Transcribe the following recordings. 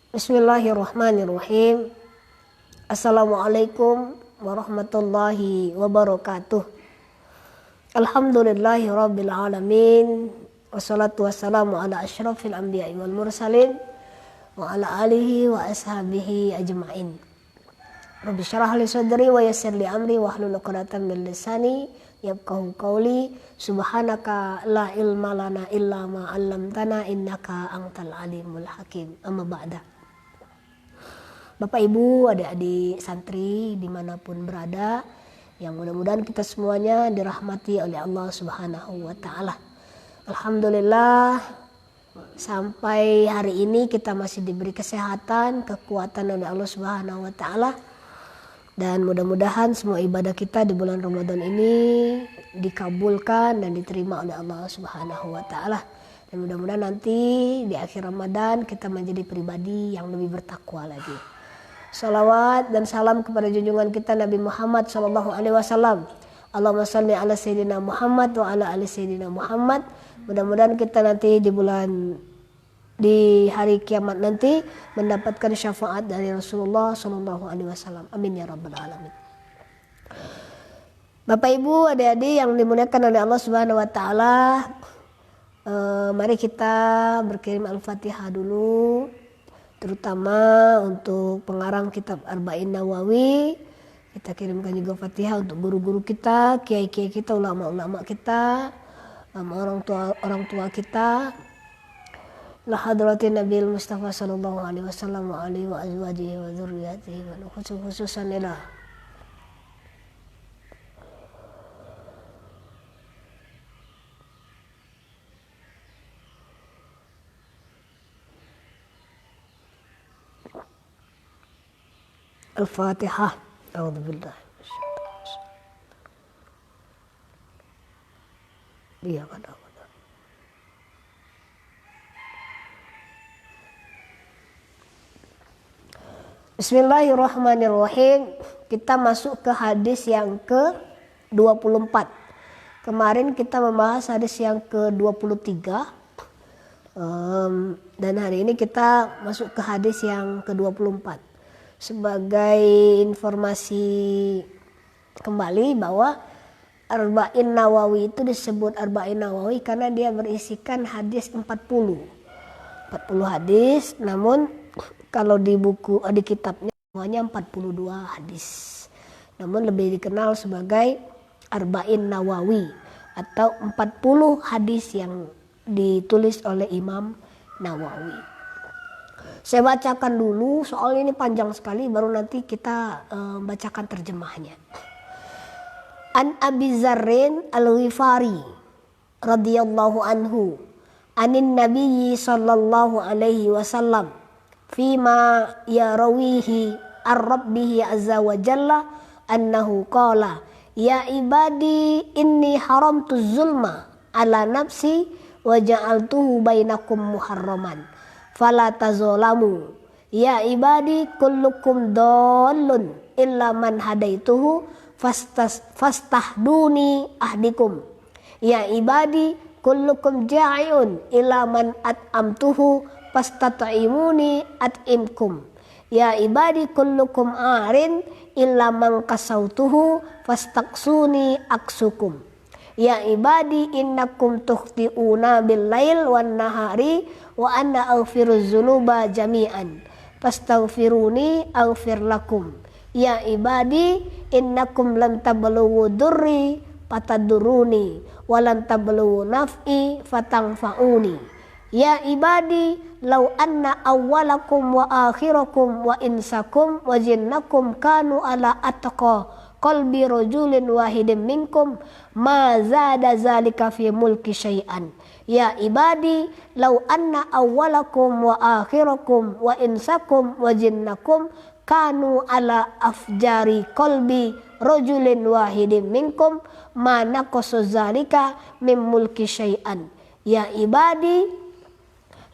Bismillahirrahmanirrahim. Assalamualaikum warahmatullahi wabarakatuh. Alhamdulillahi rabbil alamin. Wassalatu wassalamu ala asyrafil anbiya'i wal mursalin wa ala alihi wa ashabihi ajma'in. Rabbi syrah li sadri wa yassir li amri wahlul 'uqdatam min lisani yafqahu qawli. Subhanaka la ilma lana illa ma 'allamtana innaka antal alimul hakim. Amma ba'da. Bapak Ibu, adik-adik santri dimanapun berada, yang mudah-mudahan kita semuanya dirahmati oleh Allah Subhanahu wa Ta'ala. Alhamdulillah, sampai hari ini kita masih diberi kesehatan, kekuatan oleh Allah Subhanahu wa Ta'ala. Dan mudah-mudahan semua ibadah kita di bulan Ramadan ini dikabulkan dan diterima oleh Allah Subhanahu wa Ta'ala. Dan mudah-mudahan nanti di akhir Ramadan kita menjadi pribadi yang lebih bertakwa lagi. Salawat dan salam kepada junjungan kita Nabi Muhammad sallallahu alaihi wasallam. Allahumma shalli ala sayyidina Muhammad wa ala ali sayyidina Muhammad. Mudah-mudahan kita nanti di hari kiamat nanti mendapatkan syafaat dari Rasulullah sallallahu alaihi wasallam. Amin ya rabbal alamin. Bapak Ibu, adik-adik yang dimuliakan oleh Allah Subhanahu wa Ta'ala, mari kita berkirim Al-Fatihah dulu, terutama untuk pengarang kitab Arba'in Nawawi. Kita kirimkan juga Fatihah untuk guru-guru kita, kiai-kiai kita, ulama-ulama kita, orang tua kita. La hadratin Nabil Mustafa sallallahu alaihi wasallam wa alihi wa azwajihi wa dzurriyyatihi wa khususan ila Al-Fatihah. A'udzubillah. Iya kan. Bismillahirrahmanirrahim. Kita masuk ke hadis yang ke-24. Kemarin kita membahas hadis yang ke-23. Dan hari ini kita masuk ke hadis yang ke-24. Sebagai informasi kembali bahwa Arba'in Nawawi itu disebut Arba'in Nawawi karena dia berisikan hadis 40 hadis, namun kalau di kitabnya semuanya 42 hadis. Namun lebih dikenal sebagai Arba'in Nawawi atau 40 hadis yang ditulis oleh Imam Nawawi. Saya bacakan dulu, soal ini panjang sekali, baru nanti kita bacakan terjemahnya. An Abi Dzarrin Al-Ghifari radhiyallahu anhu anin nabiyyi sallallahu alaihi wasallam fima yarawihi ar-rabbihi azza wa jalla annahu qala ya ibadi inni haramtu zulma ala nafsi wa ja'altuhu bainakum muharraman fala tazolamu ya ibadi kullukum dallun illa man hadaituhu fastahduni ahdikum ya ibadi kullukum ja'iun illa man at'amtuhu fastat'imuni at'imkum ya ibadi kullukum arin illa man kasautuhu fastaqsuni aksukum ya ibadi innakum tukhti'una bil lail wan nahari wa anna aghfiruz dzunuba jami'an fastaghfiruni aghfir lakum ya ibadi innakum lam tablughu durri fataduruni wa lam tablughu naf'i fatanfa'uni ya ibadi law anna awwalakum wa akhirakum wa insakum wa jinnakum kanu ala atqa qalbi rajulin wahidin minkum ma zada zalika fi mulki syai'an ya ibadi law anna awwalakum wa akhirakum wa insakum wa jinnakum kanu ala afjari qalbi rajulin wahidin minkum ma naqasa zalika min mulki syai'an ya ibadi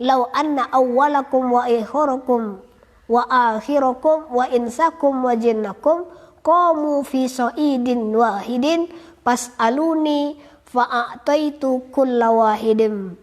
law anna awwalakum wa akhirakum wa akhirakum wa insakum wa jinnakum qamu fi sa'idin wahidin fas'aluni fa'ataitu kulla wahidin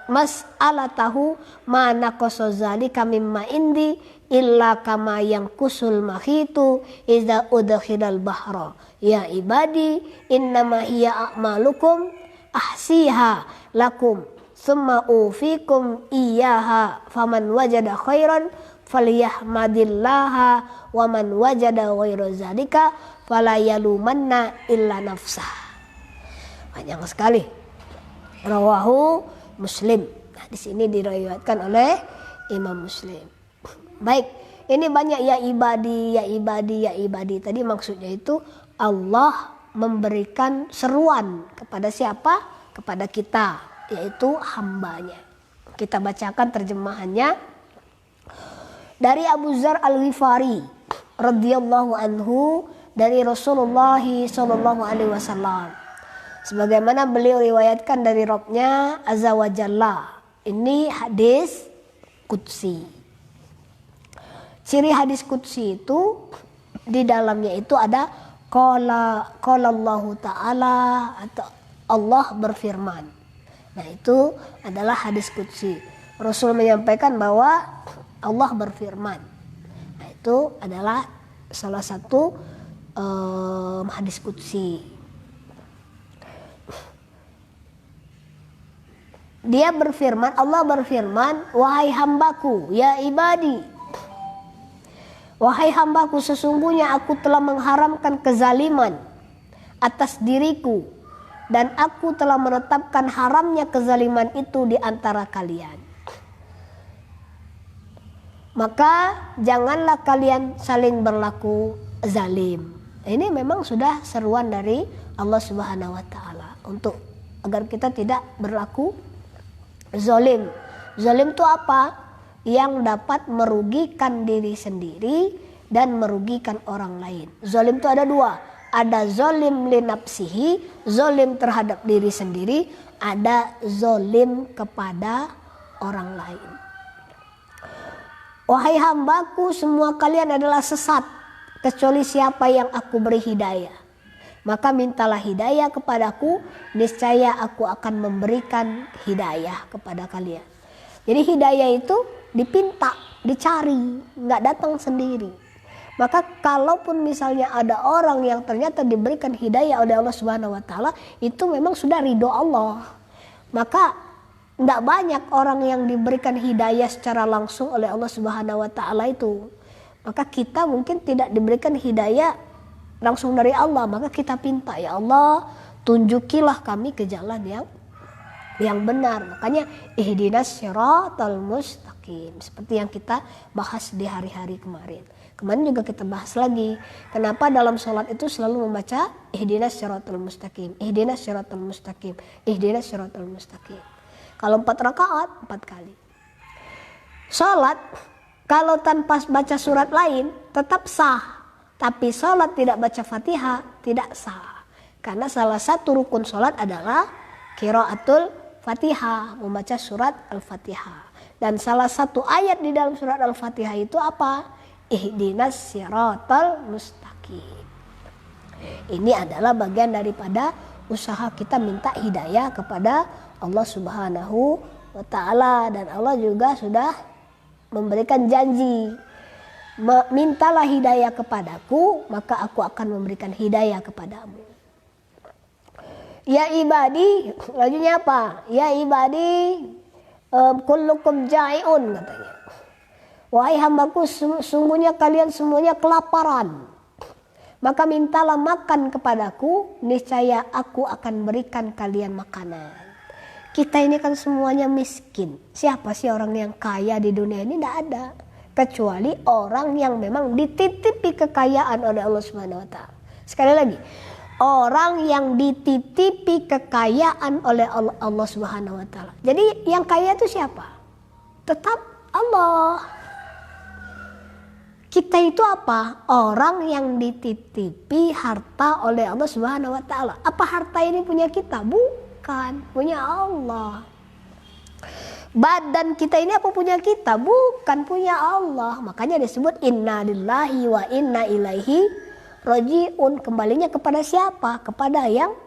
mas'alatahu ma naqasa zalika mimma indi illa kama yang kusul mahitu idza udkhilal bahra. Ya ibadi innama hiya a'malukum ahsiha lakum summa ufikum iyyaha faman wajada khairan falyahmadillaha wa man wajada ghaira zalika fala yalumanna illa nafsah. Panjang sekali. Rawahu Muslim. Nah, di sini diriwayatkan oleh Imam Muslim. Baik, ini banyak ya ibadi, ya ibadi, ya ibadi. Tadi maksudnya itu Allah memberikan seruan kepada siapa? Kepada kita, yaitu hambanya. Kita bacakan terjemahannya dari Abu Dzar Al-Ghifari radhiyallahu anhu dari Rasulullah sallallahu alaihi wasallam. Sebagaimana beliau riwayatkan dari Rabbnya Azza wa Jalla. Ini hadis qudsi. Ciri hadis qudsi itu di dalamnya itu ada qala Allah Ta'ala atau Allah berfirman. Nah, itu adalah hadis qudsi. Rasul menyampaikan bahwa Allah berfirman. Nah, itu adalah salah satu hadis qudsi. Dia berfirman, Allah berfirman, wahai hambaku, ya ibadi. Wahai hambaku, sesungguhnya aku telah mengharamkan kezaliman atas diriku. Dan aku telah menetapkan haramnya kezaliman itu di antara kalian. Maka janganlah kalian saling berlaku zalim. Ini memang sudah seruan dari Allah Subhanahu wa Ta'ala untuk agar kita tidak berlaku zalim. Zalim itu apa? Yang dapat merugikan diri sendiri dan merugikan orang lain. Zalim itu ada dua. Ada zalim li nafsihi, zalim terhadap diri sendiri. Ada zalim kepada orang lain. Wahai hambaku, semua kalian adalah sesat, kecuali siapa yang aku beri hidayah. Maka mintalah hidayah kepadaku, niscaya aku akan memberikan hidayah kepada kalian. Jadi hidayah itu dipinta, dicari, nggak datang sendiri. Maka kalaupun misalnya ada orang yang ternyata diberikan hidayah oleh Allah Subhanahu wa Ta'ala, itu memang sudah ridho Allah. Maka nggak banyak orang yang diberikan hidayah secara langsung oleh Allah Subhanahu wa Ta'ala itu. Maka kita mungkin tidak diberikan hidayah langsung dari Allah, maka kita pinta, ya Allah, tunjukilah kami ke jalan yang benar. Makanya ihdinas siratal mustaqim, seperti yang kita bahas di hari-hari kemarin. Kemarin juga kita bahas lagi, kenapa dalam sholat itu selalu membaca ihdinas siratal mustaqim, ihdinas siratal mustaqim, ihdinas siratal mustaqim. Kalau 4 rakaat 4 kali. Sholat kalau tanpa baca surat lain tetap sah. Tapi sholat tidak baca Fatihah tidak sah. Karena salah satu rukun sholat adalah qiraatul Fatihah, membaca surat Al-Fatihah. Dan salah satu ayat di dalam surat Al-Fatihah itu apa? Ihdinas siratal mustaqim. Ini adalah bagian daripada usaha kita minta hidayah kepada Allah Subhanahu wa Ta'ala. Dan Allah juga sudah memberikan janji, mintalah hidayah kepadaku, maka aku akan memberikan hidayah kepadamu. Ya ibadi, lajunya apa? Ya ibadi, kullukum ja'iun, katanya. Wahai hambaku, sungguhnya kalian semuanya kelaparan. Maka mintalah makan kepadaku, niscaya aku akan berikan kalian makanan. Kita ini kan semuanya miskin. Siapa sih orang yang kaya di dunia ini? Tidak ada. Kecuali orang yang memang dititipi kekayaan oleh Allah Subhanahu wa Ta'ala. Sekali lagi, orang yang dititipi kekayaan oleh Allah Subhanahu wa Ta'ala. Jadi yang kaya itu siapa? Tetap Allah. Kita itu apa? Orang yang dititipi harta oleh Allah Subhanahu wa Ta'ala. Apa harta ini punya kita? Bukan, punya Allah. Badan kita ini apa punya kita? Bukan, punya Allah. Makanya disebut inna lillahi wa inna ilaihi raji'un. Kembalinya kepada siapa? Kepada yang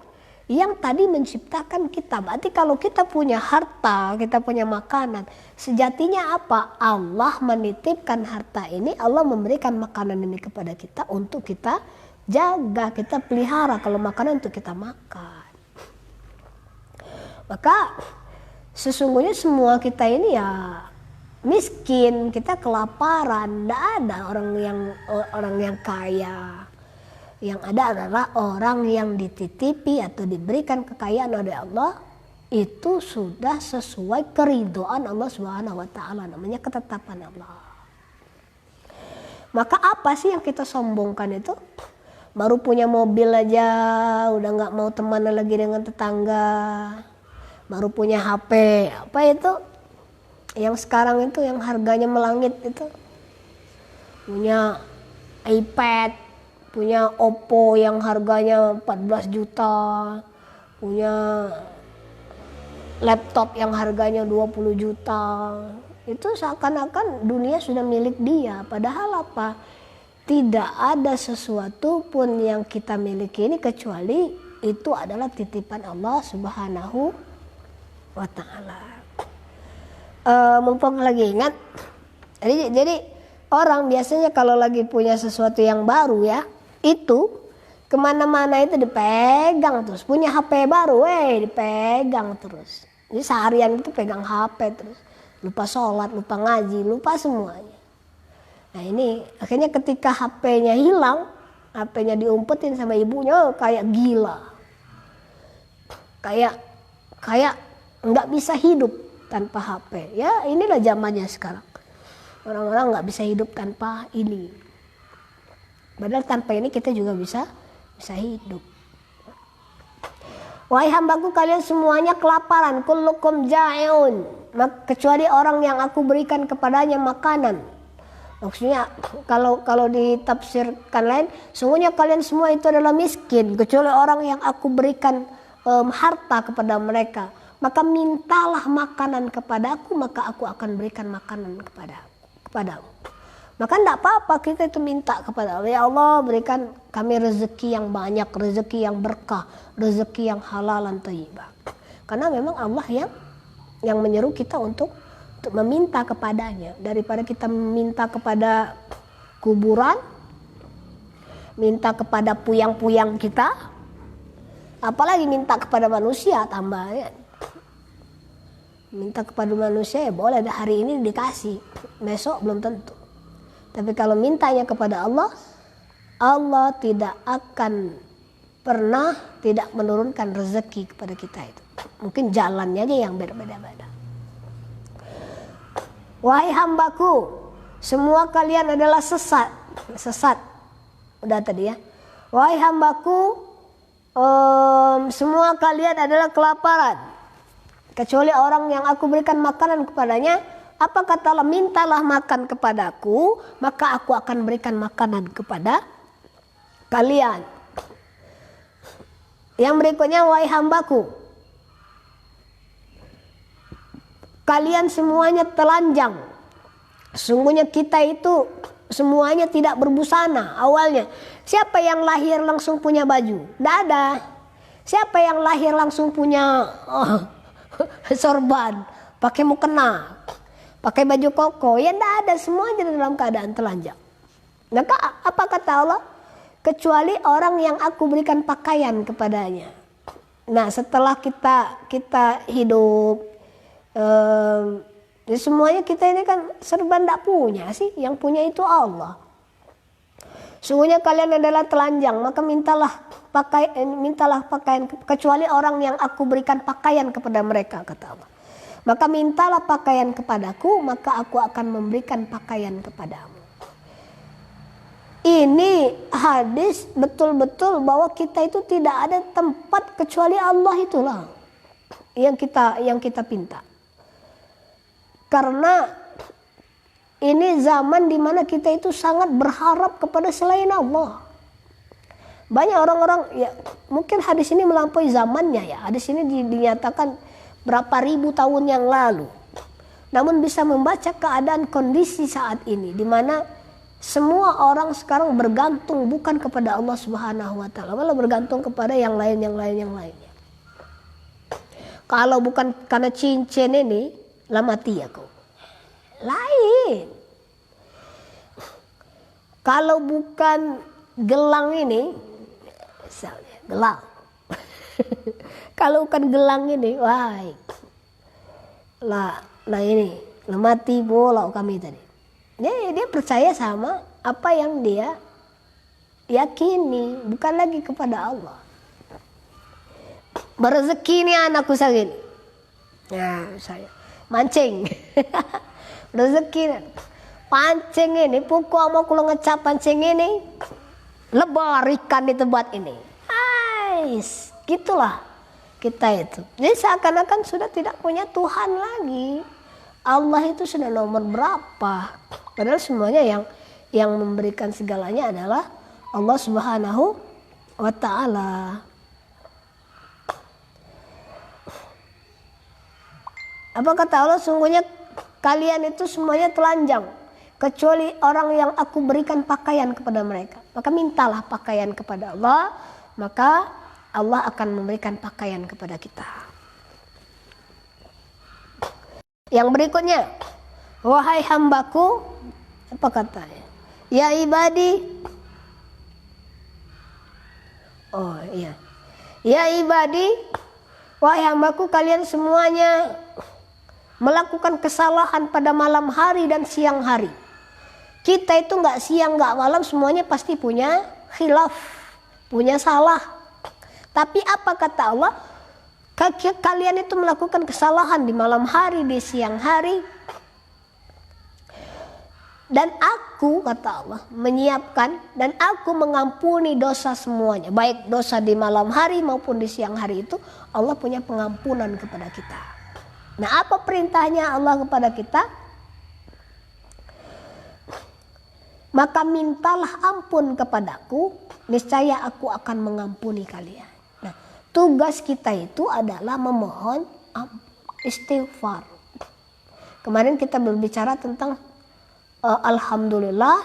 yang tadi menciptakan kita. Berarti kalau kita punya harta, kita punya makanan, sejatinya apa? Allah menitipkan harta ini, Allah memberikan makanan ini kepada kita untuk kita jaga, kita pelihara kalau makanan untuk kita makan. Maka sesungguhnya semua kita ini ya miskin, kita kelaparan. Tidak ada orang yang kaya. Yang ada adalah orang yang dititipi atau diberikan kekayaan oleh Allah, itu sudah sesuai keridhaan Allah Subhanahu wa taala, namanya ketetapan Allah. Maka apa sih yang kita sombongkan itu? Baru punya mobil aja udah nggak mau teman lagi dengan tetangga. Baru punya HP, apa itu? Yang sekarang itu yang harganya melangit itu. Punya iPad, punya Oppo yang harganya 14 juta, punya laptop yang harganya 20 juta. Itu seakan-akan dunia sudah milik dia. Padahal apa? Tidak ada sesuatu pun yang kita miliki ini kecuali itu adalah titipan Allah Subhanahu wa ta'ala. Mumpung lagi ingat, jadi orang biasanya kalau lagi punya sesuatu yang baru ya, itu kemana-mana itu dipegang terus. Punya HP baru, dipegang terus. Jadi seharian itu pegang HP terus. Lupa sholat, lupa ngaji, lupa semuanya. Nah ini akhirnya ketika HP-nya hilang, HP-nya diumpetin sama ibunya, kayak gila. Kayak nggak bisa hidup tanpa HP. Ya inilah zamannya sekarang. Orang-orang nggak bisa hidup tanpa ini. Padahal tanpa ini kita juga bisa hidup. Wahai hambaku, kalian semuanya kelaparan. Kullukum ja'iun. Kecuali orang yang aku berikan kepadanya makanan. Maksudnya kalau ditafsirkan lain, sungguhnya kalian semua itu adalah miskin. Kecuali orang yang aku berikan harta kepada mereka. Maka mintalah makanan kepadaku, maka aku akan berikan makanan kepadamu. Maka tidak apa-apa kita itu minta kepada Allah, ya Allah berikan kami rezeki yang banyak, rezeki yang berkah, rezeki yang halalan thayyibah. Karena memang Allah yang menyeru kita untuk meminta kepadanya, daripada kita minta kepada kuburan, minta kepada puyang-puyang kita, apalagi minta kepada manusia tambahnya. Minta kepada manusia ya boleh, hari ini dikasih, besok belum tentu. Tapi kalau mintanya kepada Allah, Allah tidak akan pernah tidak menurunkan rezeki kepada kita itu. Mungkin jalannya aja yang berbeda-beda. Wahai hambaku, semua kalian adalah sesat. Udah tadi ya. Wahai hambaku, semua kalian adalah kelaparan. Kecuali orang yang aku berikan makanan kepadanya. Apa kata Allah? Mintalah makan kepadaku, maka aku akan berikan makanan kepada kalian. Yang berikutnya, wahai hambaku, kalian semuanya telanjang. Sungguhnya kita itu semuanya tidak berbusana awalnya. Siapa yang lahir langsung punya baju? Tidak ada. Siapa yang lahir langsung punya sorban, pakai mukena, pakai baju koko? Ya tidak ada, semuanya dalam keadaan telanjang. Maka apa kata Allah? Kecuali orang yang aku berikan pakaian kepadanya. Nah setelah kita hidup, semuanya kita ini kan serba tidak punya sih, yang punya itu Allah. Sungguhnya kalian adalah telanjang, maka mintalah pakaian kecuali orang yang aku berikan pakaian kepada mereka, kata Allah. Maka mintalah pakaian kepadaku, maka aku akan memberikan pakaian kepadamu. Ini hadis betul-betul bahwa kita itu tidak ada tempat kecuali Allah, itulah yang kita pinta. Karena ini zaman dimana kita itu sangat berharap kepada selain Allah. Banyak orang-orang, ya mungkin hadis ini melampaui zamannya ya. Hadis ini dinyatakan berapa ribu tahun yang lalu. Namun bisa membaca keadaan kondisi saat ini, di mana semua orang sekarang bergantung bukan kepada Allah Subhanahu wa taala, malah bergantung kepada yang lainnya. Kalau bukan karena cincin ini, lah mati aku. Lain. Kalau bukan gelang ini, misalnya gelang. Kalau bukan gelang ini, wah, lah ini, lah mati bola kami tadi. Dia percaya sama apa yang dia yakini, bukan lagi kepada Allah. Berezeki nih anakku segini. Ya, saya mancing. Rezeki pancing ini, pukul sama kulo ngecap pancing ini, lebar ikan di tempat ini. Ais, gitulah kita itu. Jadi seakan-akan sudah tidak punya Tuhan lagi. Allah itu sudah nomor berapa? Padahal semuanya yang memberikan segalanya adalah Allah Subhanahu wa Ta'ala. Apa kata Allah? Sungguhnya kalian itu semuanya telanjang, kecuali orang yang aku berikan pakaian kepada mereka. Maka mintalah pakaian kepada Allah, maka Allah akan memberikan pakaian kepada kita. Yang berikutnya, wahai hambaku, apa katanya? Ya ibadi. Oh iya. Ya ibadi, wahai hambaku, kalian semuanya melakukan kesalahan pada malam hari dan siang hari. Kita itu nggak siang nggak malam, semuanya pasti punya khilaf, punya salah. Tapi apa kata Allah? Kalian itu melakukan kesalahan di malam hari, di siang hari. Dan aku, kata Allah, menyiapkan dan aku mengampuni dosa semuanya. Baik dosa di malam hari maupun di siang hari itu, Allah punya pengampunan kepada kita. Nah, apa perintahnya Allah kepada kita? Maka mintalah ampun kepadaku, niscaya aku akan mengampuni kalian. Nah, tugas kita itu adalah memohon istighfar. Kemarin kita berbicara tentang alhamdulillah,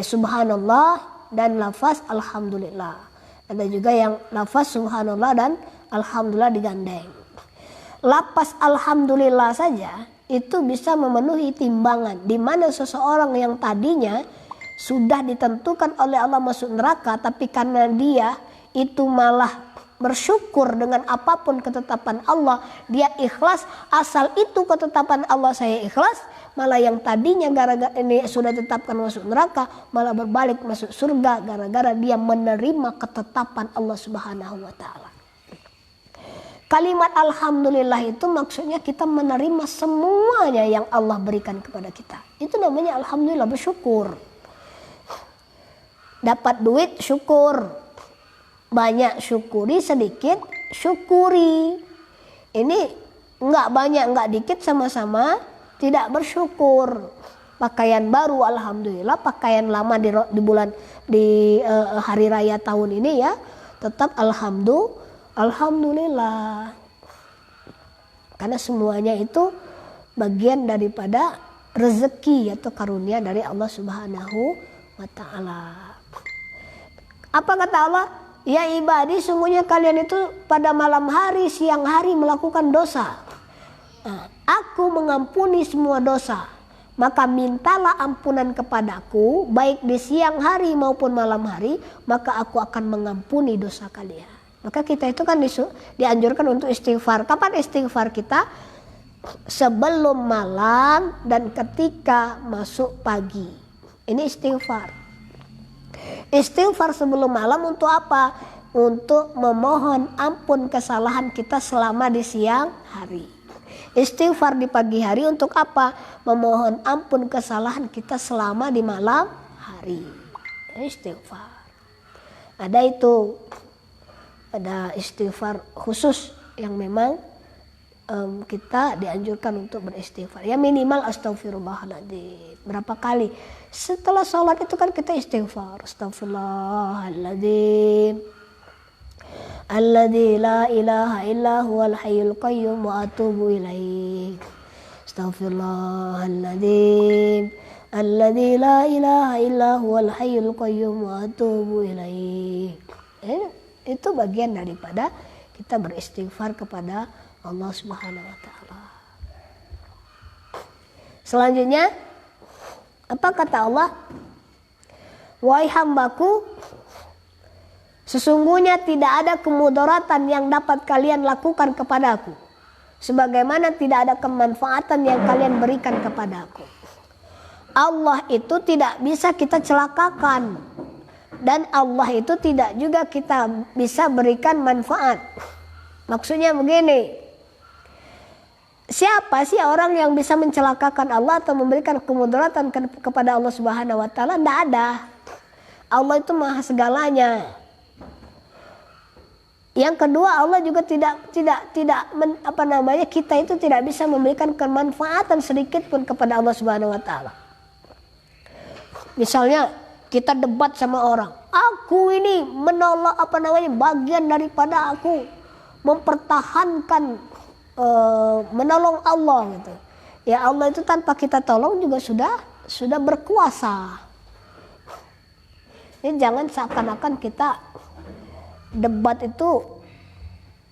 subhanallah dan lafaz alhamdulillah. Ada juga yang lafaz subhanallah dan alhamdulillah digandeng. Lafaz alhamdulillah saja itu bisa memenuhi timbangan, di mana seseorang yang tadinya sudah ditentukan oleh Allah masuk neraka, tapi karena dia itu malah bersyukur dengan apapun ketetapan Allah, dia ikhlas, asal itu ketetapan Allah saya ikhlas, malah yang tadinya gara-gara ini sudah ditetapkan masuk neraka malah berbalik masuk surga gara-gara dia menerima ketetapan Allah Subhanahu wa Ta'ala. Kalimat alhamdulillah itu maksudnya kita menerima semuanya yang Allah berikan kepada kita. Itu namanya alhamdulillah, bersyukur. Dapat duit syukur, banyak syukuri, sedikit syukuri. Ini enggak banyak enggak dikit, sama-sama tidak bersyukur. Pakaian baru alhamdulillah, pakaian lama di hari raya tahun ini ya tetap alhamdulillah. Karena semuanya itu bagian daripada rezeki atau karunia dari Allah Subhanahu wa Ta'ala. Apa kata Allah? Ya ibadi, sungguhnya kalian itu pada malam hari, siang hari melakukan dosa. Nah, aku mengampuni semua dosa. Maka mintalah ampunan kepadaku, baik di siang hari maupun malam hari, maka aku akan mengampuni dosa kalian. Maka kita itu kan dianjurkan untuk istighfar. Kapan istighfar kita? Sebelum malam dan ketika masuk pagi. Ini istighfar. Istighfar sebelum malam untuk apa? Untuk memohon ampun kesalahan kita selama di siang hari. Istighfar di pagi hari untuk apa? Memohon ampun kesalahan kita selama di malam hari. Istighfar. Ada istighfar khusus yang memang kita dianjurkan untuk beristighfar. Ya minimal astagfirullahaladzim. Berapa kali? Setelah sholat itu kan kita istighfar. Astagfirullahaladzim. Alladzi la ilaha illa huwal hayyul qayyum wa atubu ilaih. Astagfirullahaladzim. Alladzi la ilaha illa huwal hayyul qayyum wa atubu ilaih. Itu bagian daripada kita beristighfar kepada Allah Subhanahu wa taala. Selanjutnya apa kata Allah? Wahai hambaku, sesungguhnya tidak ada kemudaratan yang dapat kalian lakukan kepadaku, sebagaimana tidak ada kemanfaatan yang kalian berikan kepadaku. Allah itu tidak bisa kita celakakan, dan Allah itu tidak juga kita bisa berikan manfaat. Maksudnya begini, siapa sih orang yang bisa mencelakakan Allah atau memberikan kemudaratan kepada Allah Subhanahu wa taala? Tidak ada. Allah itu maha segalanya. Yang kedua, Allah juga kita itu tidak bisa memberikan kemanfaatan sedikit pun kepada Allah Subhanahu wa taala. Misalnya kita debat sama orang, aku ini menolak bagian daripada aku mempertahankan menolong Allah gitu. Ya Allah itu tanpa kita tolong juga sudah berkuasa. Jadi jangan seakan-akan kita debat itu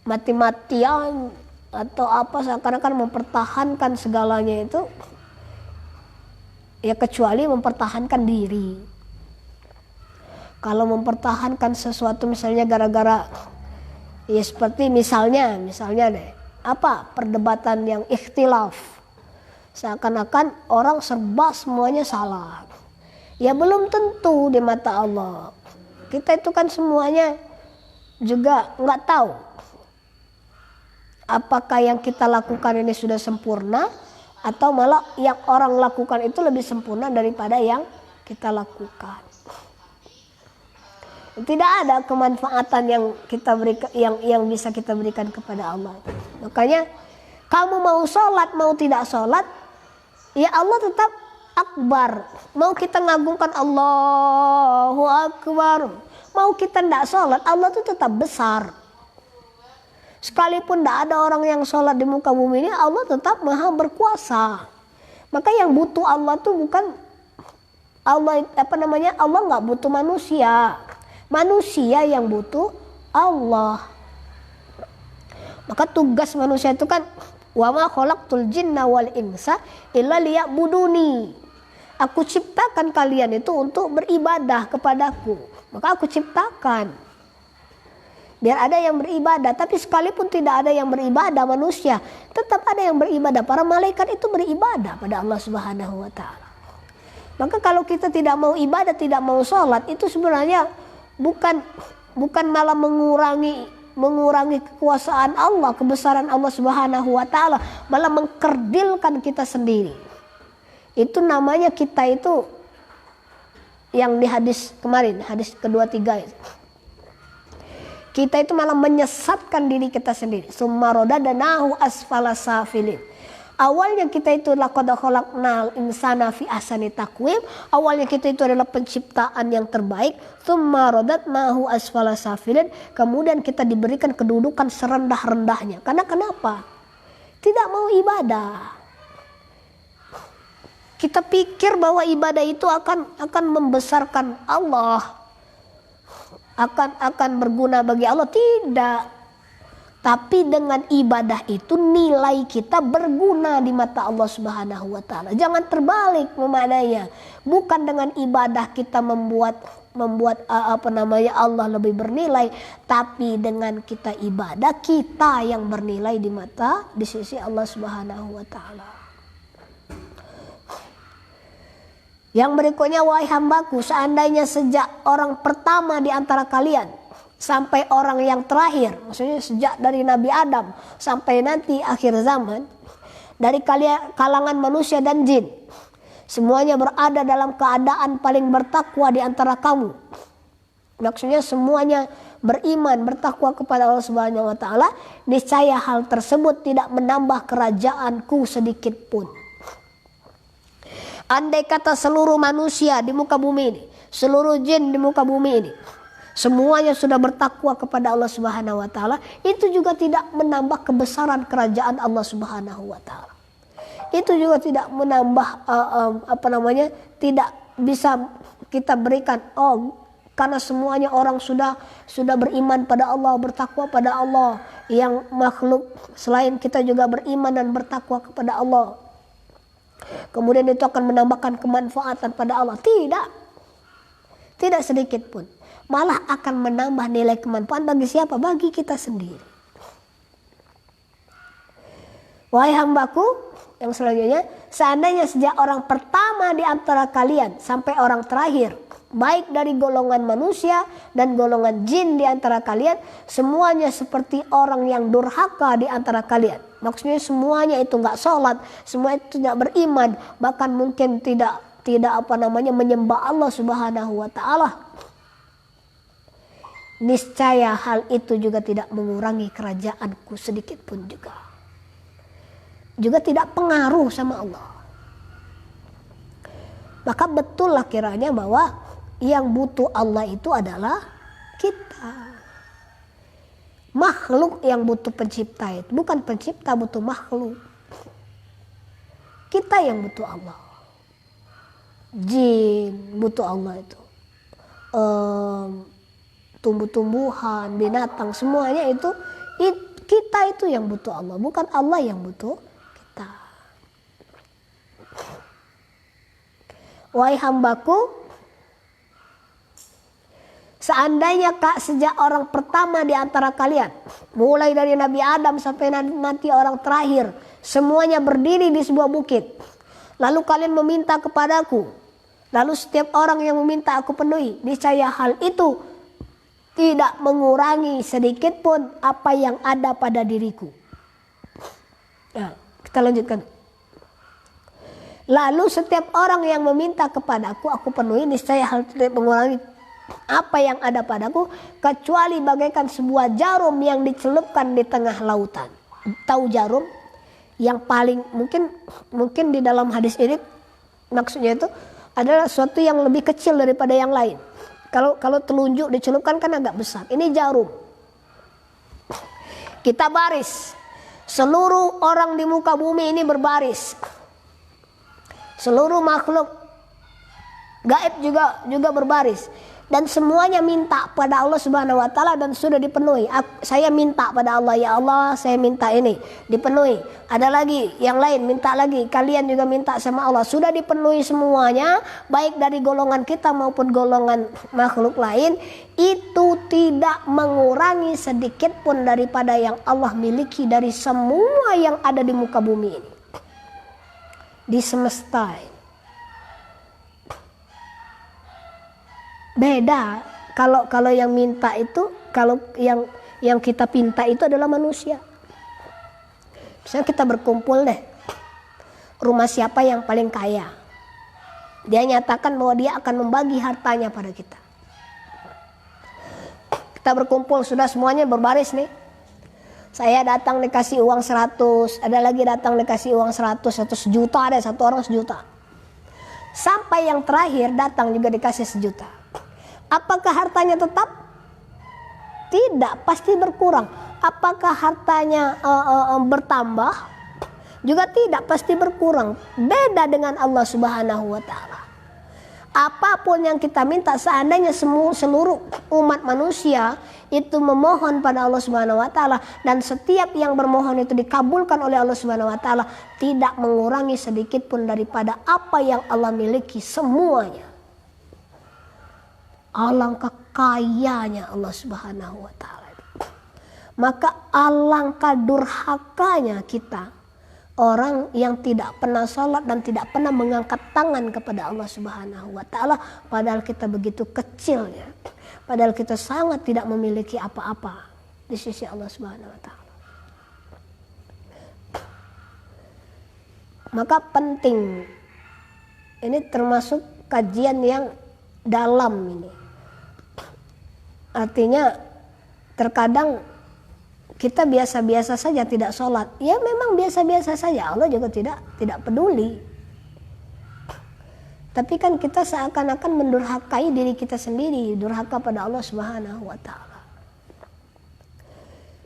mati-matian atau apa, seakan-akan mempertahankan segalanya itu, ya kecuali mempertahankan diri. Kalau mempertahankan sesuatu misalnya gara-gara, ya seperti misalnya deh, apa perdebatan yang ikhtilaf, seakan-akan orang serba semuanya salah. Ya belum tentu di mata Allah. Kita itu kan semuanya juga nggak tahu apakah yang kita lakukan ini sudah sempurna atau malah yang orang lakukan itu lebih sempurna daripada yang kita lakukan. Tidak ada kemanfaatan yang kita berikan, yang bisa kita berikan kepada Allah. Makanya kamu mau sholat mau tidak sholat, ya Allah tetap akbar. Mau kita ngagungkan Allahu akbar, mau kita tidak sholat, Allah itu tetap besar. Sekalipun tidak ada orang yang sholat di muka bumi ini, Allah tetap maha berkuasa. Maka yang butuh Allah itu bukan Allah, Allah nggak butuh manusia. Manusia yang butuh Allah. Maka tugas manusia itu kan, wa ma khalaqtul jinna wal insa illa liya'buduni. Aku ciptakan kalian itu untuk beribadah kepadaku. Maka aku ciptakan biar ada yang beribadah. Tapi sekalipun tidak ada yang beribadah manusia, tetap ada yang beribadah. Para malaikat itu beribadah pada Allah Subhanahu wa taala. Maka kalau kita tidak mau ibadah, tidak mau sholat, itu sebenarnya bukan malah mengurangi kekuasaan Allah, kebesaran Allah Subhanahu wa taala, malah mengkerdilkan kita sendiri. Itu namanya kita itu yang di hadis kemarin, hadis kedua tiga itu. Kita itu malah menyesatkan diri kita sendiri. Summa radadnahu asfala safilin. Awalnya kita itu laqad khalaqnal insana fi ahsani taqwim. Awalnya kita itu adalah penciptaan yang terbaik. Summa radadnahu asfala safilin. Kemudian kita diberikan kedudukan serendah-rendahnya. Karena kenapa? Tidak mau ibadah. Kita pikir bahwa ibadah itu akan membesarkan Allah, akan berguna bagi Allah. Tidak. Tapi dengan ibadah itu nilai kita berguna di mata Allah Subhanahu wa taala. Jangan terbalik memaknainya. Bukan dengan ibadah kita membuat Allah lebih bernilai, tapi dengan kita ibadah kita yang bernilai di sisi Allah Subhanahu wa taala. Yang berikutnya, wahai hambaku, seandainya sejak orang pertama di antara kalian sampai orang yang terakhir, maksudnya sejak dari Nabi Adam sampai nanti akhir zaman, dari kalangan manusia dan jin, semuanya berada dalam keadaan paling bertakwa di antara kamu. Maksudnya semuanya beriman, bertakwa kepada Allah Subhanahu wa taala, niscaya hal tersebut tidak menambah kerajaanku sedikit pun. Andai kata seluruh manusia di muka bumi ini, seluruh jin di muka bumi ini, semuanya sudah bertakwa kepada Allah Subhanahu wa taala, itu juga tidak menambah kebesaran kerajaan Allah Subhanahu wa taala. Itu juga tidak menambah tidak bisa kita berikan, Karena semuanya orang sudah beriman pada Allah, bertakwa pada Allah. Yang makhluk selain kita juga beriman dan bertakwa kepada Allah. Kemudian itu akan menambahkan kemanfaatan pada Allah. Tidak sedikit pun. Malah akan menambah nilai kemanfaatan bagi siapa? Bagi kita sendiri. Wahai hambaku, yang selanjutnya, seandainya sejak orang pertama di antara kalian sampai orang terakhir, baik dari golongan manusia dan golongan jin di antara kalian, semuanya seperti orang yang durhaka di antara kalian. Maksudnya semuanya itu nggak sholat, semua itu tidak beriman, bahkan mungkin tidak menyembah Allah Subhanahu wa taala. Niscaya hal itu juga tidak mengurangi kerajaanku sedikit pun juga tidak pengaruh sama Allah. Maka betul lah kiranya bahwa yang butuh Allah itu adalah kita. Makhluk yang butuh pencipta itu, bukan pencipta butuh makhluk. Kita yang butuh Allah. Jin butuh Allah itu. Tumbuh-tumbuhan, binatang, semuanya itu kita itu yang butuh Allah, bukan Allah yang butuh kita. Wahai hambaku, seandainya sejak orang pertama di antara kalian, mulai dari Nabi Adam sampai nanti orang terakhir, semuanya berdiri di sebuah bukit, lalu kalian meminta kepadaku, lalu setiap orang yang meminta aku penuhi, niscaya hal itu tidak mengurangi sedikit pun apa yang ada pada diriku. Nah, kita lanjutkan. Lalu setiap orang yang meminta kepadaku, aku penuhi, niscaya hal itu tidak mengurangi apa yang ada padaku, kecuali bagaikan sebuah jarum yang dicelupkan di tengah lautan. Tahu jarum? Yang paling mungkin di dalam hadis ini maksudnya itu adalah sesuatu yang lebih kecil daripada yang lain. Kalau telunjuk dicelupkan kan agak besar. Ini jarum. Kita baris. Seluruh orang di muka bumi ini berbaris. Seluruh makhluk gaib juga berbaris. Dan semuanya minta pada Allah Subhanahu wa taala dan sudah dipenuhi. Saya minta pada Allah, ya Allah, saya minta ini, dipenuhi. Ada lagi yang lain minta lagi, kalian juga minta sama Allah, sudah dipenuhi semuanya, baik dari golongan kita maupun golongan makhluk lain. Itu tidak mengurangi sedikit pun daripada yang Allah miliki dari semua yang ada di muka bumi ini, di semesta ini. Beda kalau yang minta itu, kalau yang kita pinta itu adalah manusia. Misalnya kita berkumpul deh, rumah siapa yang paling kaya, dia nyatakan bahwa dia akan membagi hartanya pada kita. Kita berkumpul, sudah semuanya berbaris nih. Saya datang dikasih uang 100, ada lagi datang dikasih uang 100, 1 juta, ada satu orang 1 juta. Sampai yang terakhir datang juga dikasih 1 juta. Apakah hartanya tetap? Tidak, pasti berkurang. Apakah hartanya bertambah? Juga tidak, pasti berkurang. Beda dengan Allah Subhanahu wa taala. Apapun yang kita minta, seandainya seluruh umat manusia itu memohon pada Allah Subhanahu wa taala dan setiap yang bermohon itu dikabulkan oleh Allah Subhanahu wa taala, tidak mengurangi sedikit pun daripada apa yang Allah miliki semuanya. Alangkah kayanya Allah Subhanahu wa taala. Maka alangkah durhakanya kita, orang yang tidak pernah sholat dan tidak pernah mengangkat tangan kepada Allah Subhanahu wa taala, padahal kita begitu kecilnya, padahal kita sangat tidak memiliki apa-apa di sisi Allah Subhanahu wa taala. Maka penting, ini termasuk kajian yang dalam ini. Artinya terkadang kita biasa-biasa saja tidak sholat. Ya memang biasa-biasa saja, Allah juga tidak peduli. Tapi kan kita seakan-akan mendurhakai diri kita sendiri, durhaka pada Allah Subhanahu wa taala.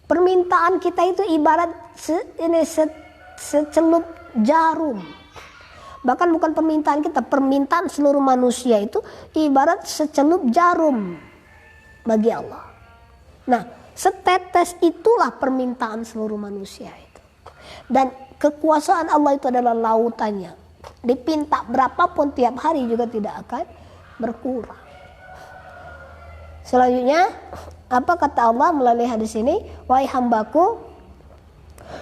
Permintaan kita itu ibarat secelup jarum. Bahkan bukan permintaan kita, permintaan seluruh manusia itu ibarat secelup jarum bagi Allah. Nah, setetes itulah permintaan seluruh manusia itu. Dan kekuasaan Allah itu adalah lautannya. Dipinta berapapun tiap hari juga tidak akan berkurang. Selanjutnya, apa kata Allah melalui hadis ini? Wahai hambaku,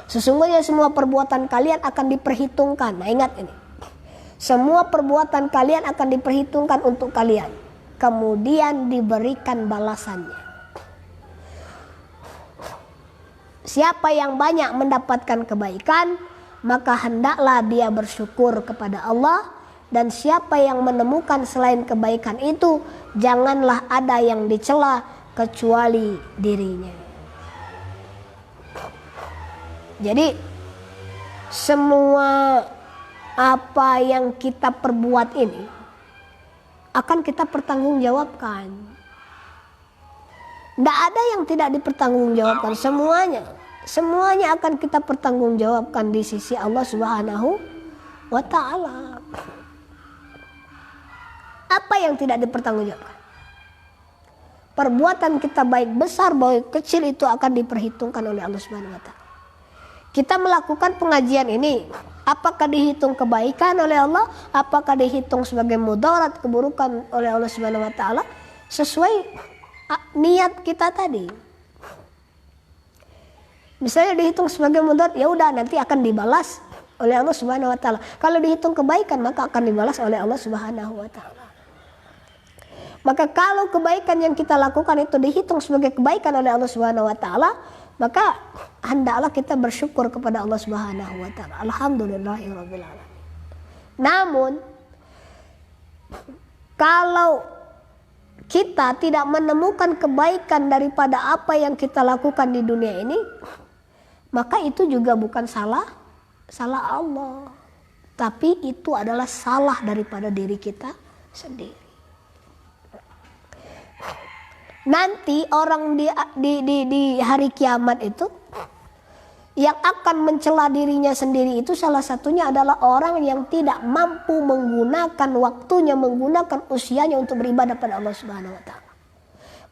sesungguhnya semua perbuatan kalian akan diperhitungkan. Nah, ingat ini. Semua perbuatan kalian akan diperhitungkan untuk kalian. Kemudian diberikan balasannya. Siapa yang banyak mendapatkan kebaikan, maka hendaklah dia bersyukur kepada Allah. Dan siapa yang menemukan selain kebaikan itu, janganlah ada yang dicela kecuali dirinya. Jadi semua apa yang kita perbuat ini akan kita pertanggungjawabkan. Tidak ada yang tidak dipertanggungjawabkan, semuanya akan kita pertanggungjawabkan di sisi Allah Subhanahu wa Ta'ala. Apa yang tidak dipertanggungjawabkan? Perbuatan kita baik besar baik kecil itu akan diperhitungkan oleh Allah Subhanahu wa Ta'ala. Kita melakukan pengajian ini, apakah dihitung kebaikan oleh Allah, apakah dihitung sebagai mudarat keburukan oleh Allah Subhanahu wa Ta'ala, sesuai niat kita tadi. Misalnya dihitung sebagai mudarat, ya udah nanti akan dibalas oleh Allah Subhanahu wa Ta'ala. Kalau dihitung kebaikan, maka akan dibalas oleh Allah Subhanahu wa Ta'ala. Maka kalau kebaikan yang kita lakukan itu dihitung sebagai kebaikan oleh Allah Subhanahu wa Ta'ala, maka hendaklah kita bersyukur kepada Allah Subhanahu wa Ta'ala. Alhamdulillahirabbil alamin. Namun kalau kita tidak menemukan kebaikan daripada apa yang kita lakukan di dunia ini, maka itu juga bukan salah Allah, tapi itu adalah salah daripada diri kita sendiri. Nanti orang di hari kiamat itu yang akan mencela dirinya sendiri itu salah satunya adalah orang yang tidak mampu menggunakan waktunya, menggunakan usianya untuk beribadah pada Allah Subhanahu wa Ta'ala.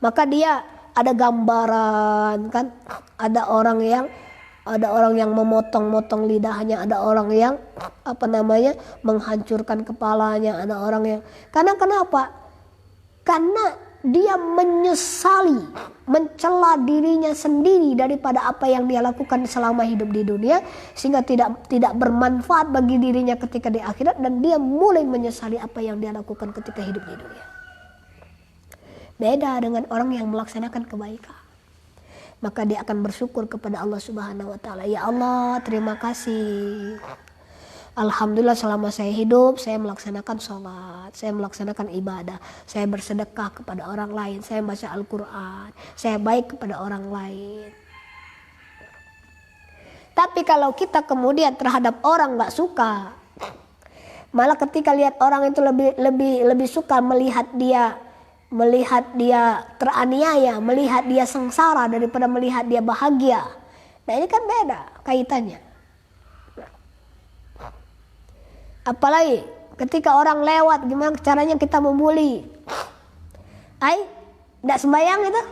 Maka dia ada gambaran kan, ada orang yang memotong-motong lidahnya, ada orang yang menghancurkan kepalanya, ada orang yang kenapa? Karena dia menyesali, mencela dirinya sendiri daripada apa yang dia lakukan selama hidup di dunia, sehingga tidak bermanfaat bagi dirinya ketika di akhirat, dan dia mulai menyesali apa yang dia lakukan ketika hidup di dunia. Beda dengan orang yang melaksanakan kebaikan. Maka dia akan bersyukur kepada Allah Subhanahu wa Ta'ala. Ya Allah, terima kasih. Alhamdulillah selama saya hidup, saya melaksanakan sholat, saya melaksanakan ibadah, saya bersedekah kepada orang lain, saya baca Al-Quran, saya baik kepada orang lain. Tapi kalau kita kemudian terhadap orang gak suka, malah ketika lihat orang itu lebih suka melihat dia teraniaya, melihat dia sengsara daripada melihat dia bahagia. Nah ini kan beda kaitannya. Apalagi ketika orang lewat, gimana caranya kita membuli? Tidak sembayang itu.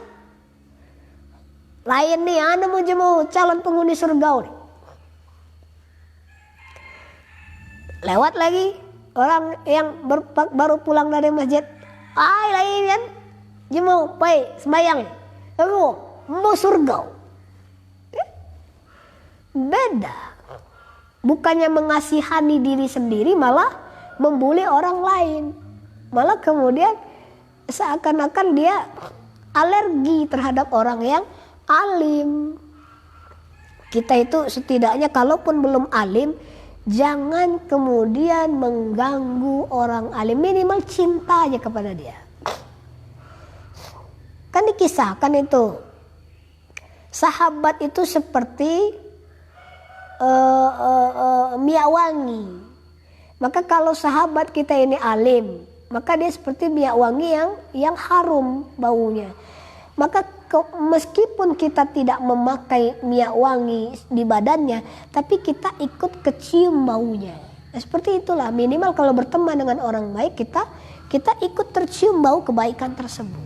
Lain nih, Anda mau calon penghuni surga nih. Lewat lagi orang yang baru pulang dari masjid. Lain kan? Jemu, sembayang. Mau surga. Beda. Bukannya mengasihani diri sendiri, malah membuli orang lain. Malah kemudian seakan-akan dia alergi terhadap orang yang alim. Kita itu setidaknya kalaupun belum alim, jangan kemudian mengganggu orang alim. Minimal cinta aja kepada dia. Kan dikisahkan itu, sahabat itu seperti minyak wangi. Maka kalau sahabat kita ini alim, maka dia seperti minyak wangi yang harum baunya. Maka meskipun kita tidak memakai minyak wangi di badannya, tapi kita ikut kecium baunya. Seperti itulah, minimal kalau berteman dengan orang baik, kita ikut tercium bau kebaikan tersebut.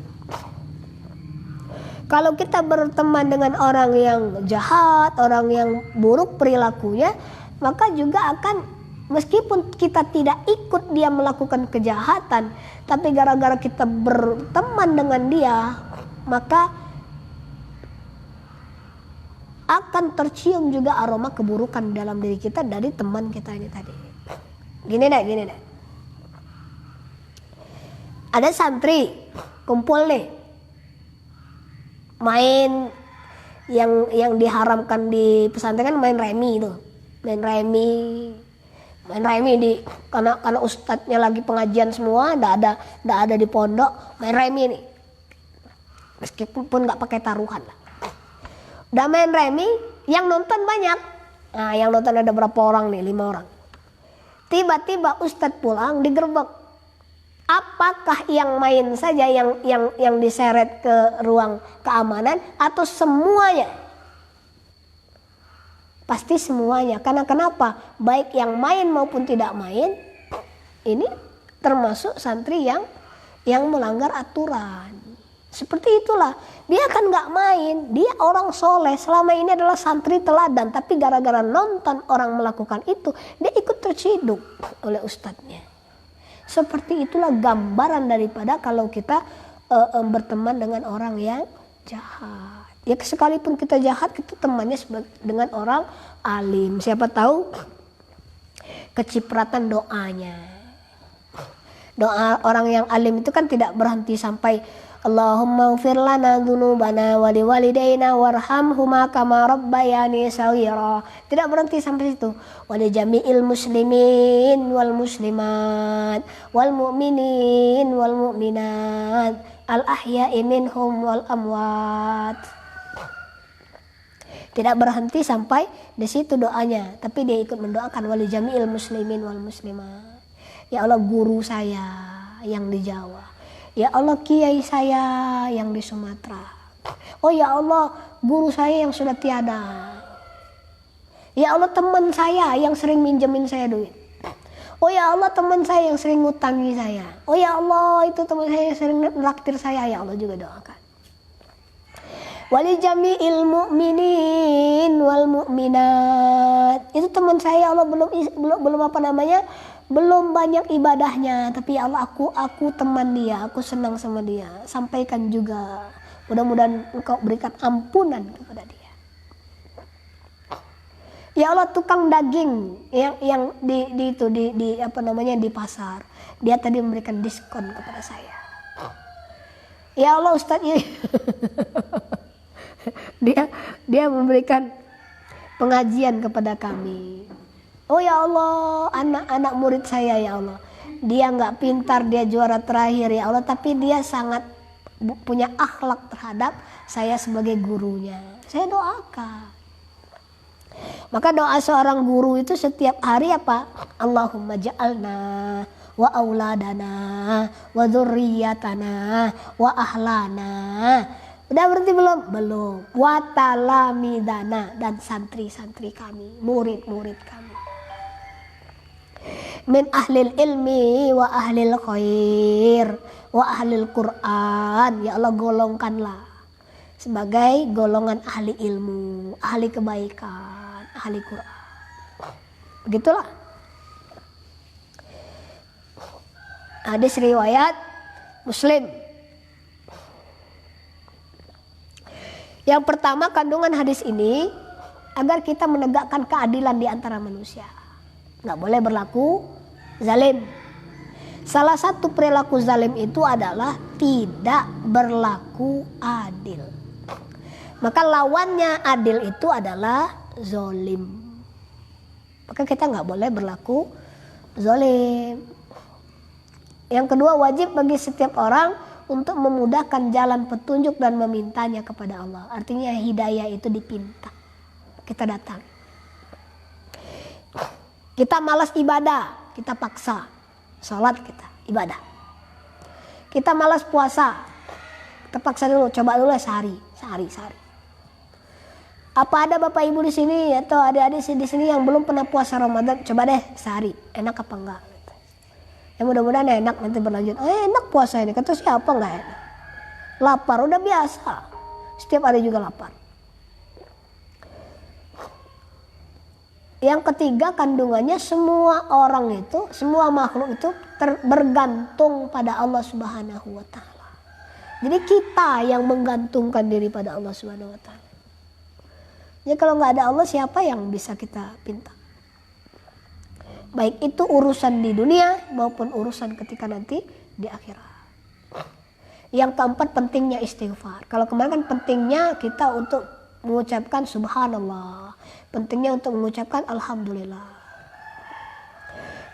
Kalau kita berteman dengan orang yang jahat, orang yang buruk perilakunya, maka juga akan, meskipun kita tidak ikut dia melakukan kejahatan, tapi gara-gara kita berteman dengan dia, maka akan tercium juga aroma keburukan dalam diri kita dari teman kita ini tadi. Gini deh. Ada santri kumpul nih, main yang diharamkan di pesantren kan main remi itu, main remi di karena ustadznya lagi pengajian semua, ndak ada di pondok, main remi nih, meskipun nggak pakai taruhan lah. Udah main remi, yang nonton banyak. Nah, yang nonton ada berapa orang nih? 5 orang. Tiba-tiba ustadz pulang digerebek. Apakah yang main saja yang diseret ke ruang keamanan atau semuanya? Pasti semuanya. Karena kenapa? Baik yang main maupun tidak main, ini termasuk santri yang melanggar aturan. Seperti itulah, dia kan nggak main, dia orang soleh, selama ini adalah santri teladan, tapi gara-gara nonton orang melakukan itu, dia ikut terciduk oleh ustadznya. Seperti itulah gambaran daripada kalau kita berteman dengan orang yang jahat. Ya sekalipun kita jahat, kita temannya dengan orang alim. Siapa tahu kecipratan doanya. Doa orang yang alim itu kan tidak berhenti sampai Allahumma ighfir lana dzunubana wa liwalidayna warhamhuma kama rabbayani shaghira. Tidak berhenti sampai situ. Wa li jami'il muslimin wal muslimat wal mu'minin wal mu'minat al ahya'i minhum wal amwat. Tidak berhenti sampai di situ doanya, tapi dia ikut mendoakan wa li jami'il muslimin wal muslimat. Ya Allah, guru saya yang di Jawa. Ya Allah, kiai saya yang di Sumatera. Oh ya Allah, guru saya yang sudah tiada. Ya Allah, teman saya yang sering minjemin saya duit. Oh ya Allah, teman saya yang sering ngutangi saya. Oh ya Allah, itu teman saya yang sering naktir saya. Ya Allah, juga doakan. Wali jami'il mu'minin wal mu'minat. Itu teman saya, Allah, belum apa namanya? Belum banyak ibadahnya, tapi ya Allah, aku teman dia, aku senang sama dia. Sampaikan juga, mudah-mudahan Engkau berikan ampunan kepada dia. Ya Allah, tukang daging yang di apa namanya, di pasar, dia tadi memberikan diskon kepada saya. Ya Allah, ustadznya dia memberikan pengajian kepada kami. Oh ya Allah, anak-anak murid saya ya Allah, dia nggak pintar, dia juara terakhir ya Allah, tapi dia sangat punya akhlak terhadap saya sebagai gurunya. Saya doakan. Maka doa seorang guru itu setiap hari apa? Allahumma ja'alna wa auladana wa dzurriyyatana wa ahlana. Udah berhenti belum? Belum. Wa talamidana, dan santri-santri kami, murid-murid kami. Min ahlil ilmi wa ahlil khair wa ahlil Quran. Ya Allah, golongkanlah sebagai golongan ahli ilmu, ahli kebaikan, ahli Quran. Begitulah. Hadis riwayat Muslim. Yang pertama, kandungan hadis ini agar kita menegakkan keadilan di antara manusia. Nggak boleh berlaku zalim. Salah satu perilaku zalim itu adalah tidak berlaku adil. Maka lawannya adil itu adalah zolim. Maka kita nggak boleh berlaku zolim. Yang kedua, wajib bagi setiap orang untuk memudahkan jalan petunjuk dan memintanya kepada Allah. Artinya hidayah itu dipinta, kita datang. Kita malas ibadah, kita paksa sholat, kita ibadah. Kita malas puasa, kita paksa dulu, coba dulu sehari. Apa ada bapak ibu di sini atau adik-adik di sini yang belum pernah puasa Ramadan? Coba deh sehari, enak apa enggak? Ya mudah-mudahan enak, nanti berlanjut. Enak puasa ini, kata siapa enggak enak? Lapar udah biasa, setiap hari juga lapar. Yang ketiga, kandungannya semua orang itu, semua makhluk itu bergantung pada Allah Subhanahu wa taala. Jadi kita yang menggantungkan diri pada Allah Subhanahu wa taala. Jadi kalau nggak ada Allah, siapa yang bisa kita pinta? Baik itu urusan di dunia maupun urusan ketika nanti di akhirat. Yang keempat, pentingnya istighfar. Kalau kemarin kan pentingnya kita untuk mengucapkan subhanallah, pentingnya untuk mengucapkan alhamdulillah.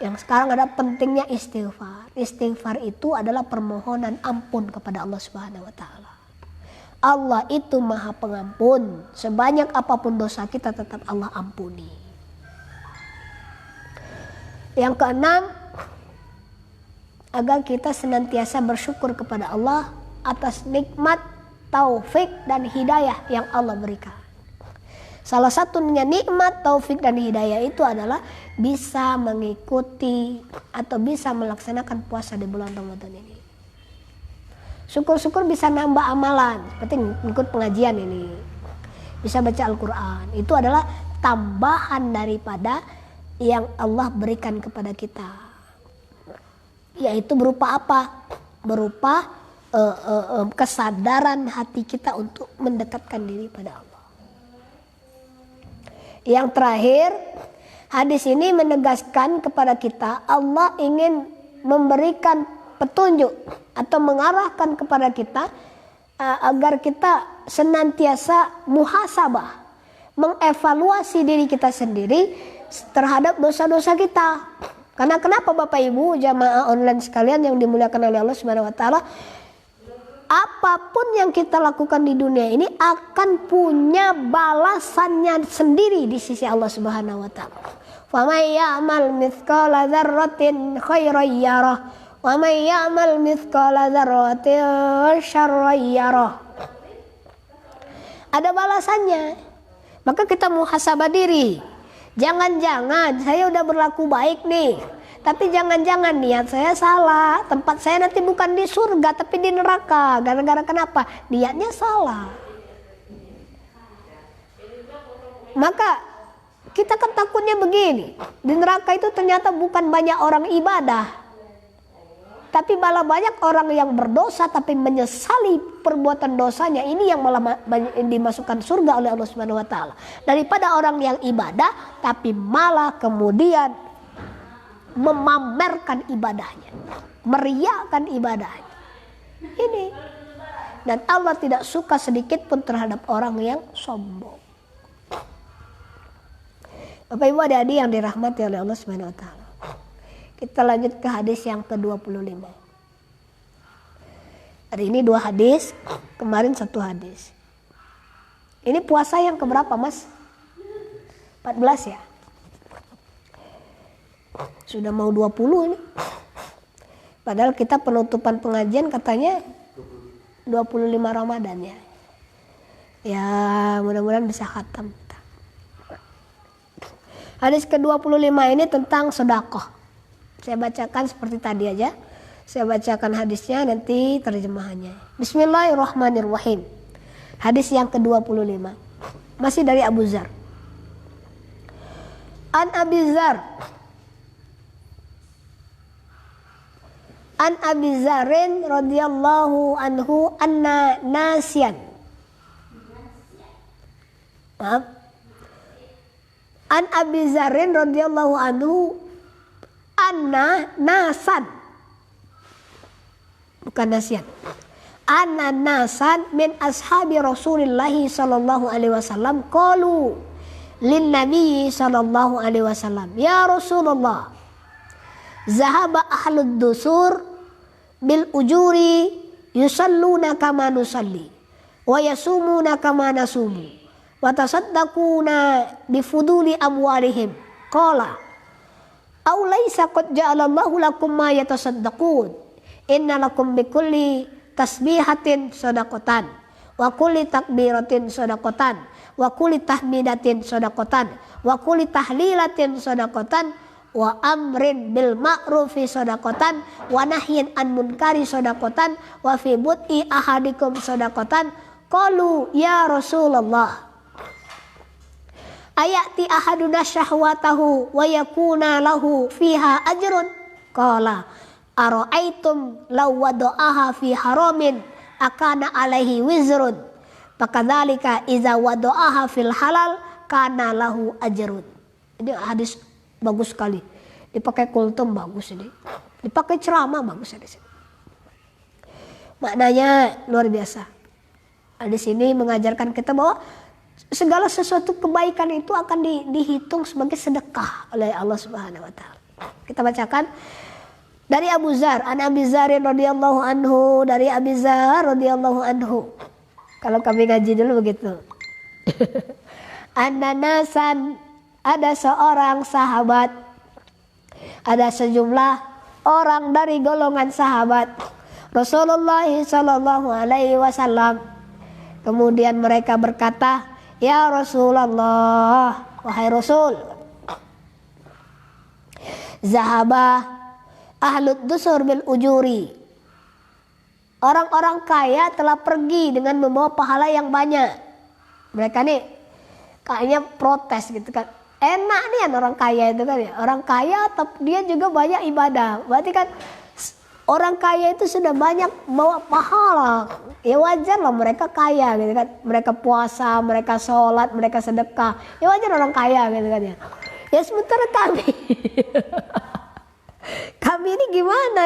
Yang sekarang ada pentingnya istighfar. Istighfar itu adalah permohonan ampun kepada Allah Subhanahu wa taala. Allah itu Maha Pengampun. Sebanyak apapun dosa kita tetap Allah ampuni. Yang keenam, agar kita senantiasa bersyukur kepada Allah atas nikmat, taufik dan hidayah yang Allah berikan. Salah satunya nikmat, taufik dan hidayah itu adalah bisa mengikuti atau bisa melaksanakan puasa di bulan Ramadan ini. Syukur-syukur bisa nambah amalan, seperti ikut pengajian ini, bisa baca Al-Quran. Itu adalah tambahan daripada yang Allah berikan kepada kita. Yaitu berupa apa? Berupa kesadaran hati kita untuk mendekatkan diri pada Allah. Yang terakhir, hadis ini menegaskan kepada kita Allah ingin memberikan petunjuk atau mengarahkan kepada kita agar kita senantiasa muhasabah, mengevaluasi diri kita sendiri terhadap dosa-dosa kita. Karena kenapa Bapak Ibu jamaah online sekalian yang dimuliakan oleh Allah Subhanahu wa taala, apapun yang kita lakukan di dunia ini akan punya balasannya sendiri di sisi Allah Subhanahu wa taala. Faman ya'mal mithqala dzarratin khairan yarah wa man ya'mal mithqala dzarratin syarran yarah. Ada balasannya. Maka kita muhasabah diri. Jangan-jangan saya udah berlaku baik nih, tapi jangan-jangan niat saya salah. Tempat saya nanti bukan di surga tapi di neraka. Gara-gara kenapa? Niatnya salah. Maka kita kan takutnya begini. Di neraka itu ternyata bukan banyak orang ibadah, tapi malah banyak orang yang berdosa tapi menyesali perbuatan dosanya. Ini yang malah dimasukkan surga oleh Allah Subhanahu wa taala. Daripada orang yang ibadah tapi malah kemudian memamerkan ibadahnya, meriakan ibadahnya. Ini. Dan Allah tidak suka sedikit pun terhadap orang yang sombong. Bapak Ibu adik-adik yang dirahmati oleh Allah Subhanahu wa taala. Kita lanjut ke hadis yang ke-25. Hari ini 2 hadis, kemarin 1 hadis. Ini puasa yang keberapa, Mas? 14 ya? Sudah mau 20 ini. Padahal kita penutupan pengajian katanya 25 Ramadan ya. Ya, mudah-mudahan bisa khatam. Hadis ke-25 ini tentang sedekah. Saya bacakan seperti tadi aja. Saya bacakan hadisnya, nanti terjemahannya. Bismillahirrahmanirrahim. Hadis yang ke-25. Masih dari Abu Dzar. An Abi Dzarin radhiyallahu anhu anna nasian. Maaf. An Abi Dzarin radhiyallahu anhu anna nasan, bukan nasian. Anna nasan min ashabi Rasulillahi sallallahu alaihi wasallam qalu lin Nabi sallallahu alaihi wasallam, ya Rasulullah, zahaba ahlud dusur bil ujuri yusalluna kama nusalli wa yasumuna kama nasumu wa tasaddaquna bifuduli amwalihim. Qala aw laisa qad ja'alallahu lakum ma yatasaddaqun inna lakum bikulli tasbihatin sadaqatan wa kulli takbiratin shadaqatan, wa kulli tahmidatin shadaqatan, wa kulli tahlilatin shadaqatan, wa amrin bil ma'rufi shadaqatan, wa nahyin an munkari shadaqatan, wa fi bud'i ahadikum shadaqatan. Qalu ya Rasulullah, ayati ahaduna syahwatahu wa yakuna lahu fiha ajrun? Qala ara'aitum law wada'aha fi haramin akana alaihi wizrun, fakadzalika iza wada'aha fil halal kana lahu ajrun. Ini hadis bagus sekali. Dipakai kultum bagus ini. Dipakai ceramah bagus di sini. Maknanya luar biasa. Di sini mengajarkan kita bahwa segala sesuatu kebaikan itu akan dihitung sebagai sedekah oleh Allah Subhanahu wa taala. Kita bacakan dari Abu Dzar, an Abi Dzar radhiyallahu anhu, dari Abi Dzar radhiyallahu anhu. Kalau kami ngaji dulu begitu. Ananasan, ada seorang sahabat, ada sejumlah orang dari golongan sahabat Rasulullah sallallahu alaihi wasallam. Kemudian mereka berkata, ya Rasulullah, wahai Rasul, zahaba ahlut dusur bil ujuri, orang-orang kaya telah pergi dengan membawa pahala yang banyak. Mereka nih kayaknya protes gitu kan. Enak nih kan orang kaya itu kan ya. Orang kaya tapi dia juga banyak ibadah. Berarti kan orang kaya itu sudah banyak bawa pahala. Ya wajar lah mereka kaya gitu kan. Mereka puasa, mereka sholat, mereka sedekah. Ya wajar orang kaya gitu kan ya. Ya sementara kami kami ini gimana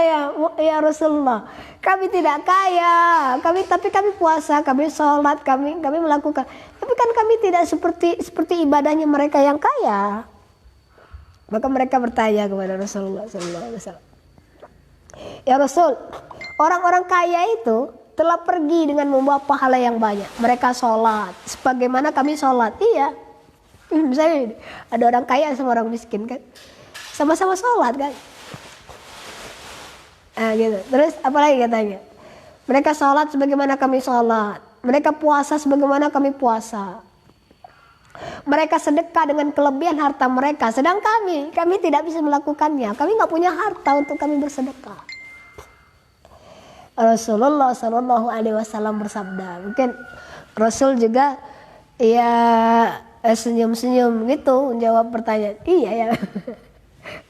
ya Rasulullah? Kami tidak kaya, tapi kami puasa, kami sholat, kami melakukan. Tapi kan kami tidak seperti ibadahnya mereka yang kaya. Maka mereka bertanya kepada Rasulullah SAW. Ya Rasul, orang-orang kaya itu telah pergi dengan membawa pahala yang banyak. Mereka sholat, sebagaimana kami sholat. Iya, misalnya ada orang kaya sama orang miskin kan, sama-sama sholat kan. Gitu. Terus apalagi katanya? Mereka sholat sebagaimana kami sholat. Mereka puasa sebagaimana kami puasa. Mereka sedekah dengan kelebihan harta mereka. Sedang kami tidak bisa melakukannya. Kami nggak punya harta untuk kami bersedekah. Rasulullah Shallallahu Alaihi Wasallam bersabda. Mungkin Rasul juga ya senyum-senyum gitu menjawab pertanyaan. Iya ya.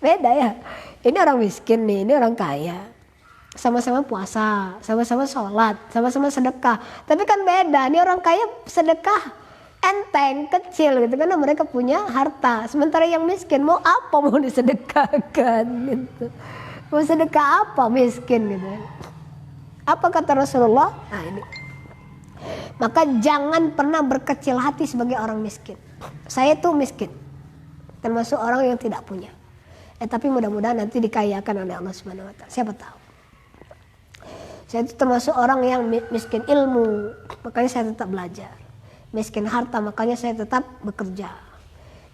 Beda ya. Ini orang miskin nih, ini orang kaya. Sama-sama puasa, sama-sama sholat, sama-sama sedekah. Tapi kan beda, ini orang kaya sedekah enteng, kecil gitu karena mereka punya harta. Sementara yang miskin mau apa mau disedekahkan gitu. Mau sedekah apa miskin gitu. Apa kata Rasulullah? Nah ini. Maka jangan pernah berkecil hati sebagai orang miskin. Saya tuh miskin. Termasuk orang yang tidak punya. Tapi mudah-mudahan nanti dikayakan oleh Allah Subhanahu wa taala. Siapa tahu. Saya itu termasuk orang yang miskin ilmu, makanya saya tetap belajar. Miskin harta, makanya saya tetap bekerja.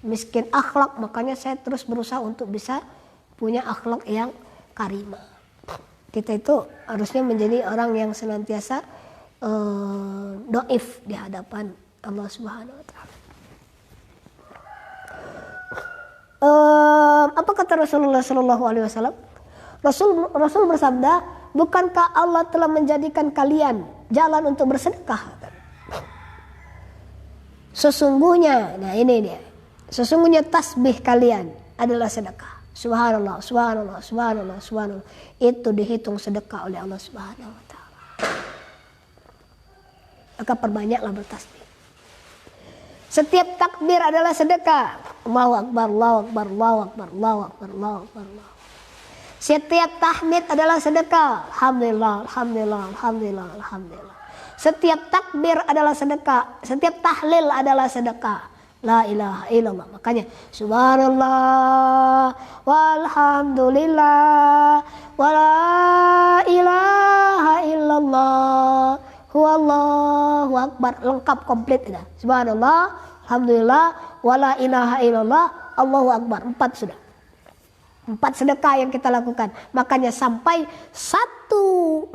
Miskin akhlak, makanya saya terus berusaha untuk bisa punya akhlak yang karimah. Kita itu harusnya menjadi orang yang senantiasa doif di hadapan Allah Subhanahu wa taala. Apa kata Rasulullah Sallallahu Alaihi Wasallam? Rasul bersabda, bukankah Allah telah menjadikan kalian jalan untuk bersedekah? Sesungguhnya, nah ini dia. Sesungguhnya tasbih kalian adalah sedekah. Subhanallah, subhanallah, subhanallah, subhanallah. Itu dihitung sedekah oleh Allah Subhanahu wa taala. Maka perbanyaklah bertasbih. Setiap takbir adalah sedekah. Allahu akbar, Allahu akbar, Allahu akbar, Allahu akbar, Allahu akbar, Allahu akbar. Setiap tahmid adalah sedekah. Alhamdulillah, alhamdulillah, alhamdulillah, alhamdulillah. Setiap takbir adalah sedekah. Setiap tahlil adalah sedekah. La ilaha illallah. Makanya subhanallah walhamdulillah wala ilaha illallah huwallahu akbar. Lengkap komplit sudah. Subhanallah, alhamdulillah, wala ilaha illallah, Allahu akbar. 4 sudah. 4 sedekah yang kita lakukan. Makanya sampai satu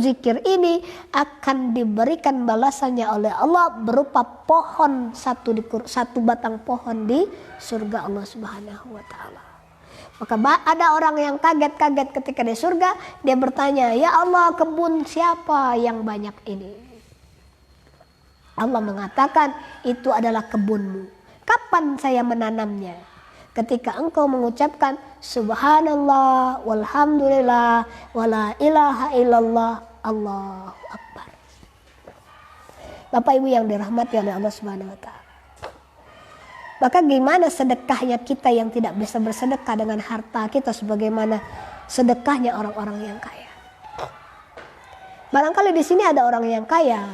zikir ini akan diberikan balasannya oleh Allah berupa pohon satu batang pohon di surga Allah Subhanahu wa taala. Maka ada orang yang kaget-kaget ketika di surga, dia bertanya, "Ya Allah, kebun siapa yang banyak ini?" Allah mengatakan, "Itu adalah kebunmu. Kapan saya menanamnya? Ketika engkau mengucapkan subhanallah walhamdulillah wala ilaha illallah Allahu akbar." Bapak Ibu yang dirahmati oleh Allah Subhanahu wa taala. Maka gimana sedekahnya kita yang tidak bisa bersedekah dengan harta kita sebagaimana sedekahnya orang-orang yang kaya? Barangkali di sini ada orang yang kaya,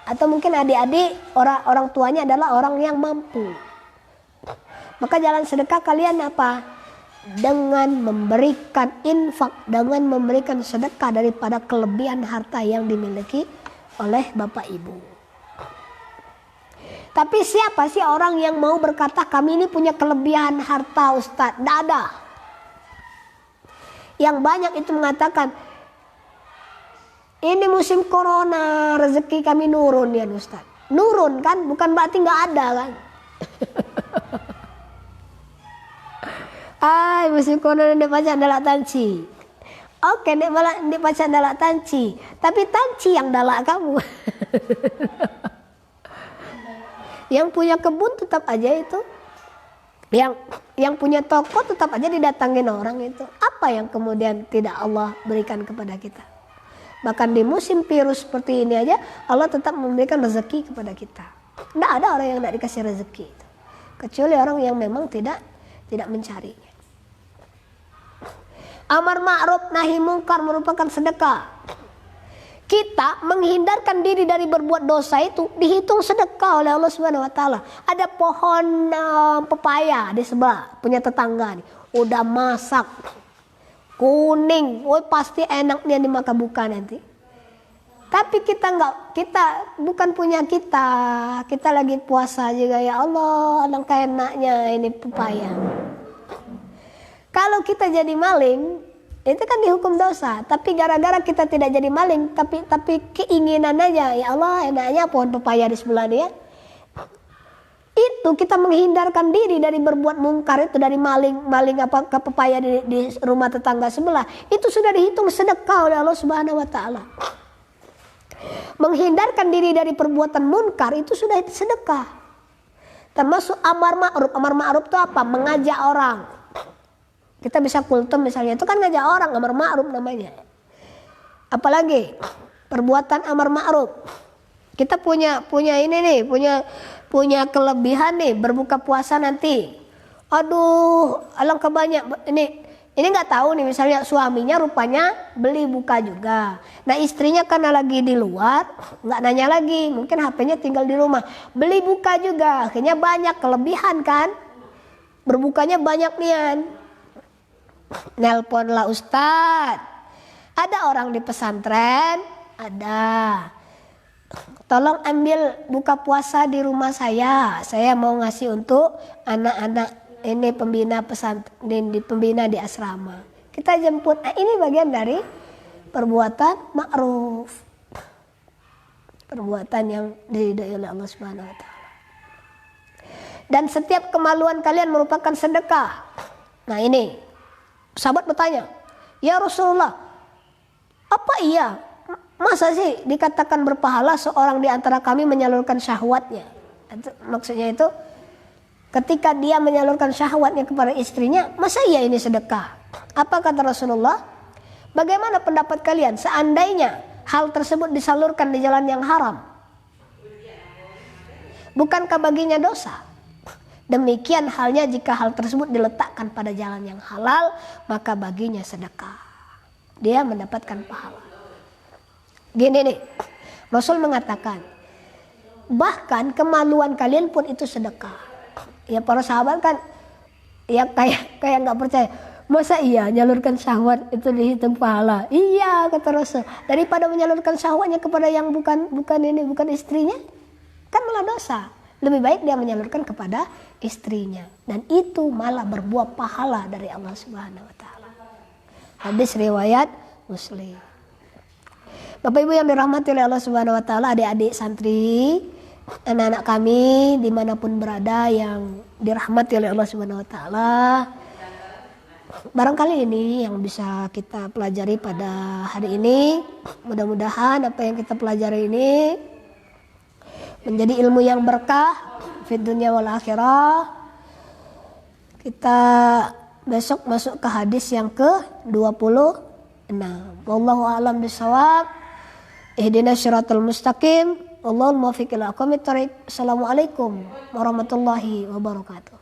atau mungkin adik-adik orang tuanya adalah orang yang mampu. Maka jalan sedekah kalian apa? Dengan memberikan infak, dengan memberikan sedekah daripada kelebihan harta yang dimiliki oleh Bapak Ibu. Tapi siapa sih orang yang mau berkata kami ini punya kelebihan harta Ustadz? Tidak ada. Yang banyak itu mengatakan ini musim corona rezeki kami nurun ya Ustadz. Nurun kan bukan berarti nggak ada kan. Musim corona dia baca dalak tanci. Oke, dia baca dalak tanci. Tapi tanci yang dalak kamu. Yang punya kebun tetap aja itu. Yang punya toko tetap aja didatangin orang itu. Apa yang kemudian tidak Allah berikan kepada kita? Bahkan di musim virus seperti ini aja Allah tetap memberikan rezeki kepada kita. Tidak ada orang yang tidak dikasih rezeki itu. Kecuali orang yang memang tidak mencarinya. Amar ma'ruf nahi mungkar merupakan sedekah. Kita menghindarkan diri dari berbuat dosa itu dihitung sedekah oleh Allah Subhanahu wa taala. Ada pohon pepaya di sebelah punya tetangga nih, udah masak kuning, pasti enak dia dimakan bukan nanti. Tapi kita bukan punya kita lagi puasa juga ya Allah, alangkah enaknya ini pepaya. Kalau kita jadi maling, itu kan dihukum dosa. Tapi gara-gara kita tidak jadi maling, tapi keinginan aja, ya Allah enaknya pohon pepaya di sebelah dia. Itu kita menghindarkan diri dari berbuat mungkar itu, dari maling apa ke pepaya di rumah tetangga sebelah. Itu sudah dihitung sedekah oleh Allah Subhanahu wa taala. Menghindarkan diri dari perbuatan munkar itu sudah sedekah. Termasuk amar ma'ruf. Amar ma'ruf itu apa? Mengajak orang. Kita bisa kultum misalnya, itu kan ngajak orang, amar ma'ruf namanya. Apalagi perbuatan amar ma'ruf. Kita punya ini nih, punya kelebihan nih berbuka puasa nanti. Aduh, alangkah banyak ini nggak tahu nih, misalnya suaminya rupanya beli buka juga. Nah istrinya karena lagi di luar, nggak nanya lagi, mungkin HP-nya tinggal di rumah. Beli buka juga, akhirnya banyak kelebihan kan. Berbukanya banyak nian. Nelponlah Ustadz, ada orang di pesantren, ada, tolong ambil buka puasa di rumah saya mau ngasih untuk anak-anak ini pembina pesantren, pembina di asrama. Kita jemput. Nah, ini bagian dari perbuatan ma'ruf, perbuatan yang diridhai oleh Allah Subhanahu wa taala. Dan setiap kemaluan kalian merupakan sedekah. Nah ini sahabat bertanya, ya Rasulullah, apa iya masa sih dikatakan berpahala seorang di antara kami menyalurkan syahwatnya? Maksudnya itu ketika dia menyalurkan syahwatnya kepada istrinya, masa iya ini sedekah? Apa kata Rasulullah? Bagaimana pendapat kalian seandainya hal tersebut disalurkan di jalan yang haram? Bukankah baginya dosa? Demikian halnya jika hal tersebut diletakkan pada jalan yang halal, maka baginya sedekah. Dia mendapatkan pahala. Gini nih, Rasul mengatakan, bahkan kemaluan kalian pun itu sedekah. Ya para sahabat kan, ya kayak nggak percaya. Masa iya nyalurkan syahwat itu dihitung pahala? Iya kata Rasul. Daripada menyalurkan syahwatnya kepada yang bukan istrinya, kan malah dosa. Lebih baik dia menyalurkan kepada istrinya, dan itu malah berbuah pahala dari Allah Subhanahu wa taala. Hadis riwayat Muslim. Bapak Ibu yang dirahmati oleh Allah Subhanahu wa taala, adik-adik santri, anak-anak kami dimanapun berada yang dirahmati oleh Allah Subhanahu wa taala, barangkali ini yang bisa kita pelajari pada hari ini. Mudah-mudahan apa yang kita pelajari ini menjadi ilmu yang berkah fid dunya wal akhirah. Kita besok masuk ke hadis yang ke-26. Wallahu a'lam bishawab. Ihdinas siratal mustaqim. Wallahul muwaffiq ila aqwamit thoriq. Assalamualaikum warahmatullahi wabarakatuh.